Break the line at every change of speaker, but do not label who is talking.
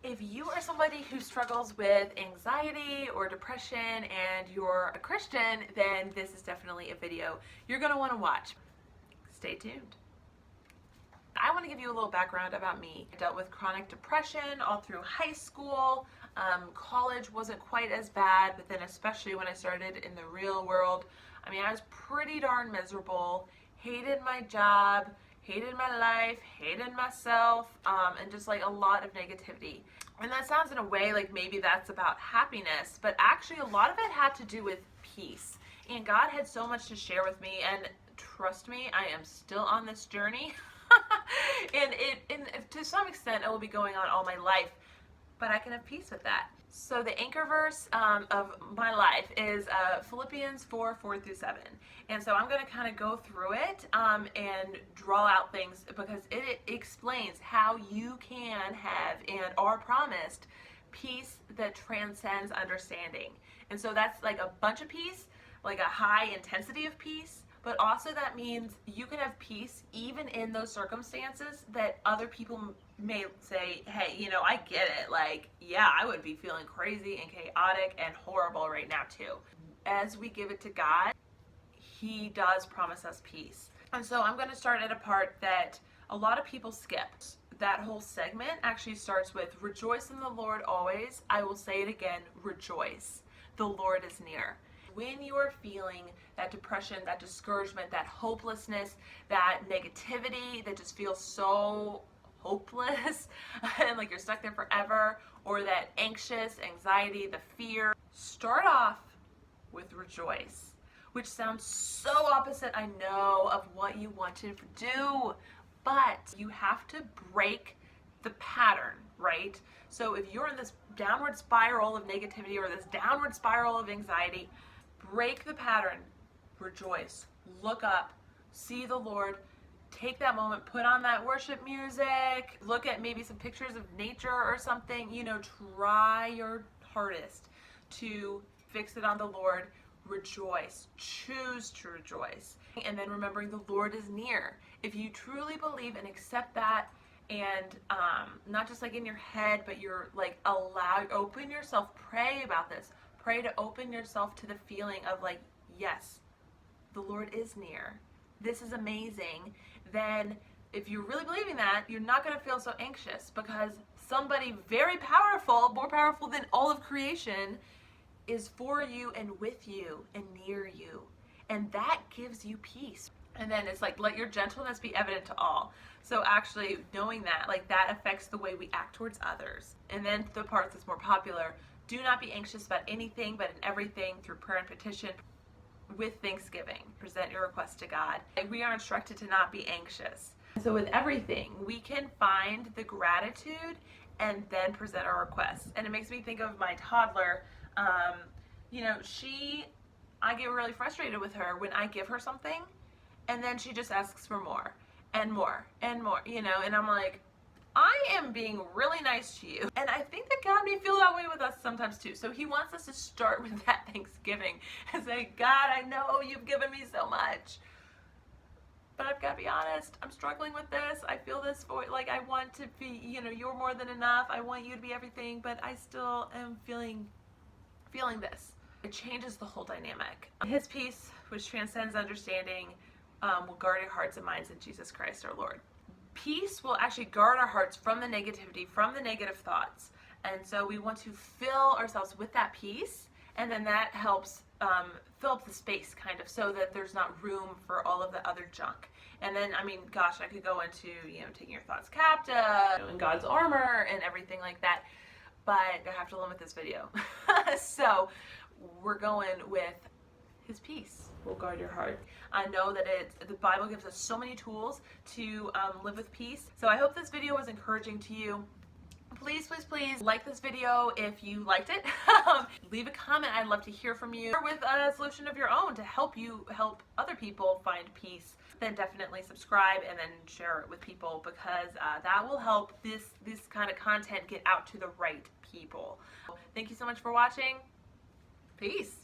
If you are somebody who struggles with anxiety or depression and you're a Christian, then this is definitely a video you're going to want to watch. Stay tuned. I want to give you a little background about me. I dealt with chronic depression all through high school. College wasn't quite as bad, but then especially when I started in the real world, I mean, I was pretty darn miserable, hated my job, hated my life, hated myself, and just like a lot of negativity. And that sounds in a way like maybe that's about happiness, but actually a lot of it had to do with peace. And God had so much to share with me, and trust me, I am still on this journey. and to some extent it will be going on all my life, but I can have peace with that. So the anchor verse of my life is Philippians 4:4-7. And so I'm going to kind of go through it and draw out things because it explains how you can have and are promised peace that transcends understanding. And so that's like a bunch of peace, like a high intensity of peace, but also that means you can have peace even in those circumstances that other people may say, hey, you know, I get it. Like, yeah, I would be feeling crazy and chaotic and horrible right now too. As we give it to God, He does promise us peace. And so I'm going to start at a part that a lot of people skip. That whole segment actually starts with, rejoice in the Lord always. I will say it again, rejoice. The Lord is near. When you are feeling that depression, that discouragement, that hopelessness, that negativity that just feels so hopeless and like you're stuck there forever, or that anxious anxiety, the fear, start off with rejoice, which sounds so opposite, I know, of what you want to do, but you have to break the pattern, right? So if you're in this downward spiral of negativity or this downward spiral of anxiety, break the pattern. Rejoice. Look up. See the Lord. Take that moment. Put on that worship music. Look at maybe some pictures of nature or something. You know, try your hardest to fix it on the Lord. Rejoice. Choose to rejoice. And then remembering the Lord is near. If you truly believe and accept that, and not just like in your head, but you're like open yourself, pray about this. Pray to open yourself to the feeling of like, yes, the Lord is near. This is amazing. Then if you're really believing that, you're not going to feel so anxious because somebody very powerful, more powerful than all of creation, is for you and with you and near you. And that gives you peace. And then it's like, let your gentleness be evident to all. So actually knowing that, like that affects the way we act towards others. And then the part that's more popular, do not be anxious about anything, but in everything through prayer and petition with thanksgiving. Present your request to God. We are instructed to not be anxious. So with everything, we can find the gratitude and then present our requests. And it makes me think of my toddler. You know, I get really frustrated with her when I give her something and then she just asks for more and more and more, you know, and I'm like, I am being really nice to you. And I think that God may feel that way with us sometimes too. So He wants us to start with that thanksgiving and say, God, I know you've given me so much, but I've got to be honest, I'm struggling with this. I feel this like I want to be, you know, you're more than enough. I want you to be everything, but I still am feeling this. It changes the whole dynamic. His peace, which transcends understanding, will guard your hearts and minds in Jesus Christ our Lord. Peace will actually guard our hearts from the negativity, from the negative thoughts. And so we want to fill ourselves with that peace, and then that helps fill up the space kind of so that there's not room for all of the other junk. And then, I mean, gosh, I could go into, you know, taking your thoughts captive, you know, in God's armor and everything like that, but I have to limit this video. So we're going with His peace will guard your heart. I know that the Bible gives us so many tools to live with peace. So I hope this video was encouraging to you. Please, please, please like this video if you liked it. Leave a comment. I'd love to hear from you with a solution of your own to help you help other people find peace. Then definitely subscribe and then share it with people because that will help this kind of content get out to the right people. Thank you so much for watching. Peace.